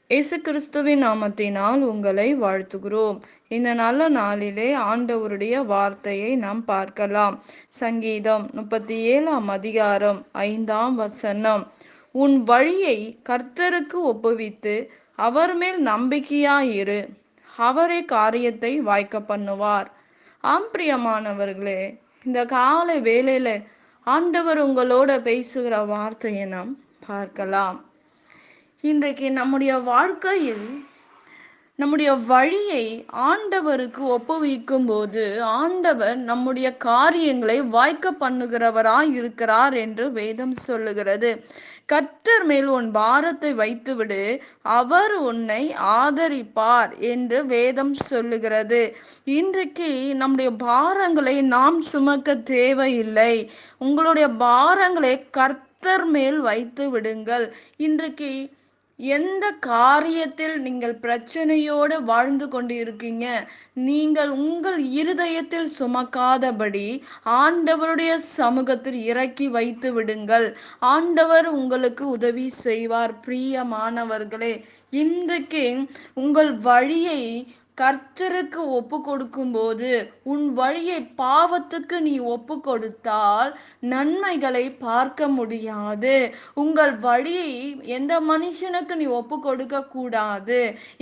இயேசு கிறிஸ்துவின் நாமத்தினால் உங்களை வாழ்த்துகிறோம். இந்த நல்ல நாளிலே ஆண்டவருடைய வார்த்தையை நாம் பார்க்கலாம். சங்கீதம் 37ஆம் அதிகாரம் 5ஆம் வசனம். உன் வழியை கர்த்தருக்கு ஒப்புவித்து அவர் மேல் நம்பிக்கையாயிரு, அவரே காரியத்தை வாய்க்க பண்ணுவார். ஆம் பிரியமானவர்களே, இந்த காலை வேளையில ஆண்டவர் உங்களோட பேசுகிற வார்த்தையை நாம் பார்க்கலாம். இன்றைக்கு நம்முடைய வாழ்க்கையில் நம்முடைய வழியை ஆண்டவருக்கு ஒப்புவிக்கும் போது ஆண்டவர் நம்முடைய காரியங்களை வாய்க்க பண்ணுகிறவராய் இருக்கிறார் என்று வேதம் சொல்லுகிறது. கர்த்தர் மேல் உன் பாரத்தை வைத்துவிடு, அவர் உன்னை ஆதரிப்பார் என்று வேதம் சொல்லுகிறது. இன்றைக்கு நம்முடைய பாரங்களை நாம் சுமக்க தேவையில்லை. உங்களுடைய பாரங்களை கர்த்தர் மேல் வைத்து விடுங்கள். இன்றைக்கு எந்த காரியத்தில் நீங்கள் பிரச்சனையோடு வாழ்ந்து கொண்டு இருக்கீங்க, நீங்கள் உங்கள் இருதயத்தில் சுமக்காதபடி ஆண்டவருடைய சமூகத்தில் இறக்கி வைத்து விடுங்கள். ஆண்டவர் உங்களுக்கு உதவி செய்வார். பிரியமானவர்களே, இன்றைக்கு உங்கள் வழியை கர்த்தருக்கு ஒப்பு கொடுக்கும் போது, உன் வழியை பாவத்துக்கு நீ ஒப்பு கொடுத்தால் நன்மைகளை பார்க்க முடியாது. உங்கள் வழியை எந்த மனுஷனுக்கு நீ ஒப்பு கொடுக்க கூடாது.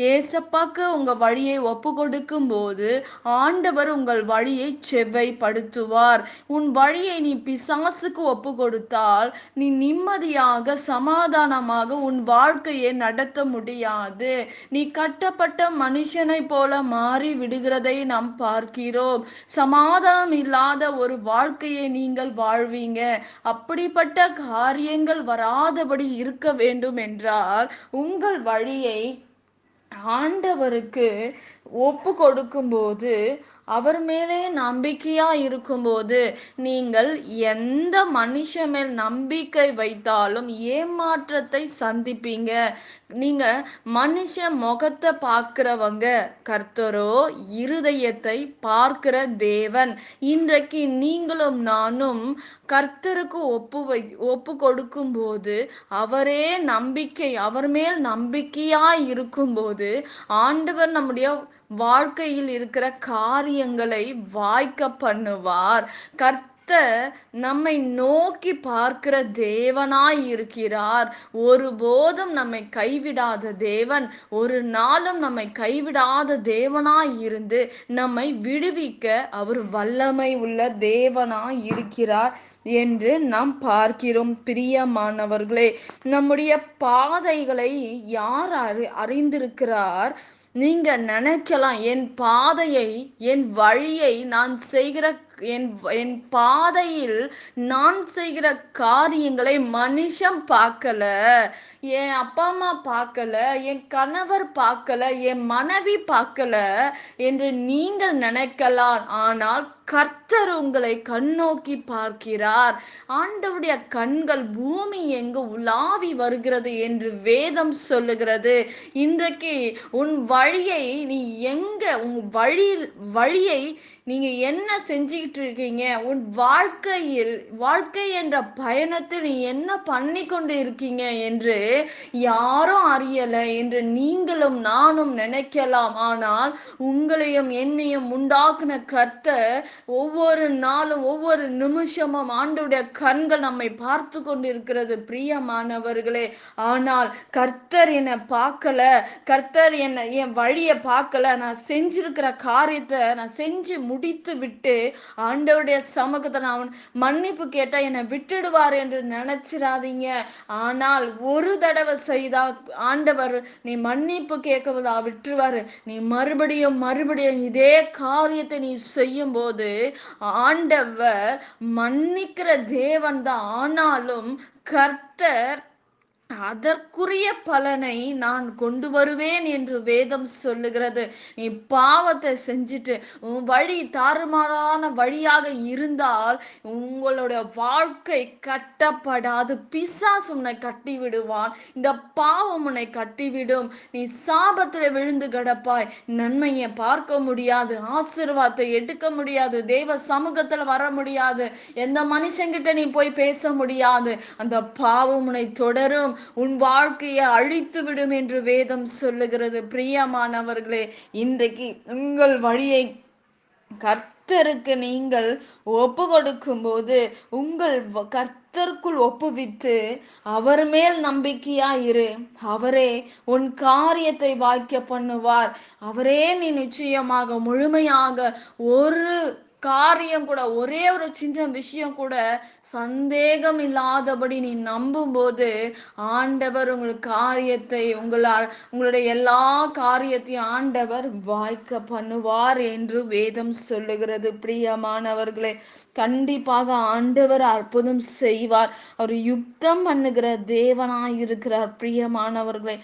ஏசப்பாக்கு உங்க வழியை ஒப்பு கொடுக்கும் போது ஆண்டவர் உங்கள் வழியை செவ்வைப்படுத்துவார். உன் வழியை நீ பிசாசுக்கு ஒப்பு கொடுத்தால் நீ நிம்மதியாக சமாதானமாக உன் வாழ்க்கையை நடத்த முடியாது. நீ கட்டப்பட்ட மனுஷனை போல மாறி விடுகிறதை நாம் பார்க்கிறோம். சமாதானம் இல்லாத ஒரு வாழ்க்கையை நீங்கள் வாழ்வீங்க. அப்படிப்பட்ட காரியங்கள் வராதபடி இருக்க வேண்டும் என்றால் உங்கள் வழியை ஆண்டவருக்கு ஒப்பு கொடுக்கும்போது, அவர் மேலே நம்பிக்கையா இருக்கும்போது, நீங்கள் எந்த மனுஷன் மேல் நம்பிக்கை வைத்தாலும் ஏமாற்றத்தை சந்திப்பீங்க. நீங்க மனுஷ முகத்தை பார்க்கிறவங்க, கர்த்தரோ இருதயத்தை பார்க்கிற தேவன். இன்றைக்கு நீங்களும் நானும் கர்த்தருக்கு ஒப்பு கொடுக்கும் போது, அவரே நம்பிக்கை, அவர் மேல் நம்பிக்கையாய் இருக்கும்போது ஆண்டவர் நம்முடைய வாழ்க்கையில் இருக்கிற காரியங்களை வாய்க்க பண்ணுவார். கர்த்தர் நம்மை நோக்கி பார்க்கிற தேவனாய் இருக்கிறார். ஒருபோதும் நம்மை கைவிடாத தேவன், ஒரு நாளும் நம்மை கைவிடாத தேவனாய் இருந்து நம்மை விடுவிக்க அவர் வல்லமை உள்ள தேவனாய் இருக்கிறார் என்று நாம் பார்க்கிறோம். பிரியமானவர்களே, நம்முடைய பாதைகளை யார் அறிந்திருக்கிறார்? நீங்க நினைக்கலாம், என் பாதையை, என் வழியை, நான் செய்கிற என் பாதையில் நான் செய்கிற காரியங்களை மனுஷன் பார்க்கல, என் அப்பா அம்மா பார்க்கல, என் கணவர் பார்க்கல, என் மனைவி பார்க்கல என்று நீங்கள் நினைக்கலாம். ஆனால் கர்த்தர் உங்களை கண்ணோக்கி பார்க்கிறார். ஆண்டவருடைய கண்கள் பூமி எங்கு உலாவி வருகிறது என்று வேதம் சொல்லுகிறது. இன்றைக்கு உன் வழியை நீ எங்க, உன் வழியை நீங்க என்ன செஞ்சுக்கிட்டு இருக்கீங்க? உன் வாழ்க்கை என்ற பயணத்தில் நீ என்ன பண்ணி கொண்டு இருக்கீங்க என்று யாரும் அறியல என்று நீங்களும் நானும் நினைக்கலாம். ஆனால் உங்களையும் என்னையும் உண்டாக்குன கர்த்தர் ஒவ்வொரு நாளும் ஒவ்வொரு நிமிஷமும் ஆண்டவருடைய கண்கள் நம்மை பார்த்து கொண்டிருக்கிறது. பிரியமானவர்களே, ஆனால் கர்த்தர் என்னை பார்க்கல, கர்த்தர் என் வழியை பார்க்கல, நான் செஞ்சிருக்கிற காரியத்தை நான் செஞ்சு முடித்து விட்டு ஆண்டவருடைய சமூகத்தை நான் மன்னிப்பு கேட்டா என்னை விட்டுடுவார் என்று நினைச்சிடாதீங்க. ஆனால் ஒரு தடவை செய்தா ஆண்டவர் நீ மன்னிப்பு கேட்கவதா விட்டுருவாரு. நீ மறுபடியும் இதே காரியத்தை நீ செய்யும் போது ஆண்டவர் மன்னிக்கிற தேவன் தான். ஆனாலும் கர்த்தர் அதற்குரிய பலனை நான் கொண்டு வருவேன் என்று வேதம் சொல்லுகிறது. நீ பாவத்தை செஞ்சுட்டு உன் வழி தாறுமாறான வழியாக இருந்தால் உங்களுடைய வாழ்க்கை கட்டப்படாது. பிசாசு உன்னை கட்டி விடுவான். இந்த பாவம் உன்னை கட்டிவிடும். நீ சாபத்துல விழுந்து கிடப்பாய். நன்மையை பார்க்க முடியாது, ஆசீர்வாதத்தை எடுக்க முடியாது, தேவ சமூகத்துல வர முடியாது, எந்த மனுஷங்கிட்ட நீ போய் பேச முடியாது. அந்த பாவம் உன்னை தொடரும். உன் வாழ்க்கையை அழித்து விடும் என்று வேதம் சொல்லுகிறது. பிரியமானவர்களே, இன்றைக்கு உங்கள் வழியை கர்த்தருக்கு நீங்கள் ஒப்பு கொடுக்கும் போது, உங்கள் கர்த்தருக்குள் ஒப்புவித்து அவர் மேல் நம்பிக்கையா இரு. அவரே உன் காரியத்தை வாய்க்க பண்ணுவார். அவரே நீ நிச்சயமாக முழுமையாக ஒரு காரியம் கூட, ஒரே ஒரு சின்ன விஷயம் கூட சந்தேகம் இல்லாதபடி நீ நம்பும் போது, ஆண்டவர் உங்கள் காரியத்தை உங்களுடைய எல்லா காரியத்தையும் ஆண்டவர் வாய்க்க பண்ணுவார் என்று வேதம் சொல்லுகிறது. பிரியமானவர்களே, கண்டிப்பாக ஆண்டவர் அற்புதம் செய்வார். அவர் யுத்தம் பண்ணுகிற தேவனாய் இருக்கிறார். பிரியமானவர்களே,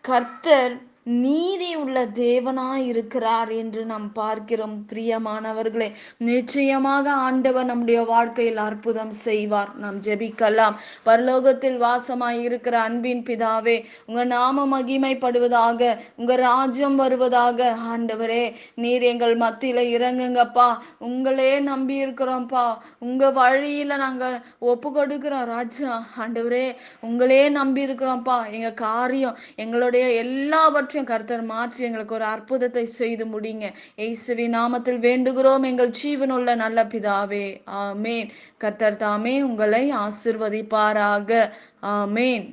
கர்த்தர் நீதி உள்ள தேவனாய் இருக்கிறார் என்று நாம் பார்க்கிறோம். பிரியமானவர்களே, நிச்சயமாக ஆண்டவர் நம்முடைய வாழ்க்கையில் அற்புதம் செய்வார். நாம் ஜெபிக்கலாம். பரலோகத்தில் வாசமாய் இருக்கிற அன்பின் பிதாவே, உங்க நாம மகிமைப்படுவதாக, உங்க ராஜ்யம் வருவதாக. ஆண்டவரே, நீர் எங்கள் மத்தியில இறங்குங்கப்பா. உங்களே நம்பி இருக்கிறோம்ப்பா. உங்க வழியில நாங்க ஒப்பு கொடுக்கிறோம் ராஜா. ஆண்டவரே, உங்களே நம்பி இருக்கிறோம்ப்பா. எங்க காரியம், எங்களுடைய எல்லாவற்றையும் கர்த்தர் மாற்றி எங்களுக்கு ஒரு அற்புதத்தை செய்து முடிங்க. இயேசுவின் நாமத்தில் வேண்டுகிறோம் எங்கள் ஜீவனுள்ள நல்ல பிதாவே. ஆமேன். கர்த்தர் தாமே உங்களை ஆசிர்வதிப்பாராக. ஆமேன்.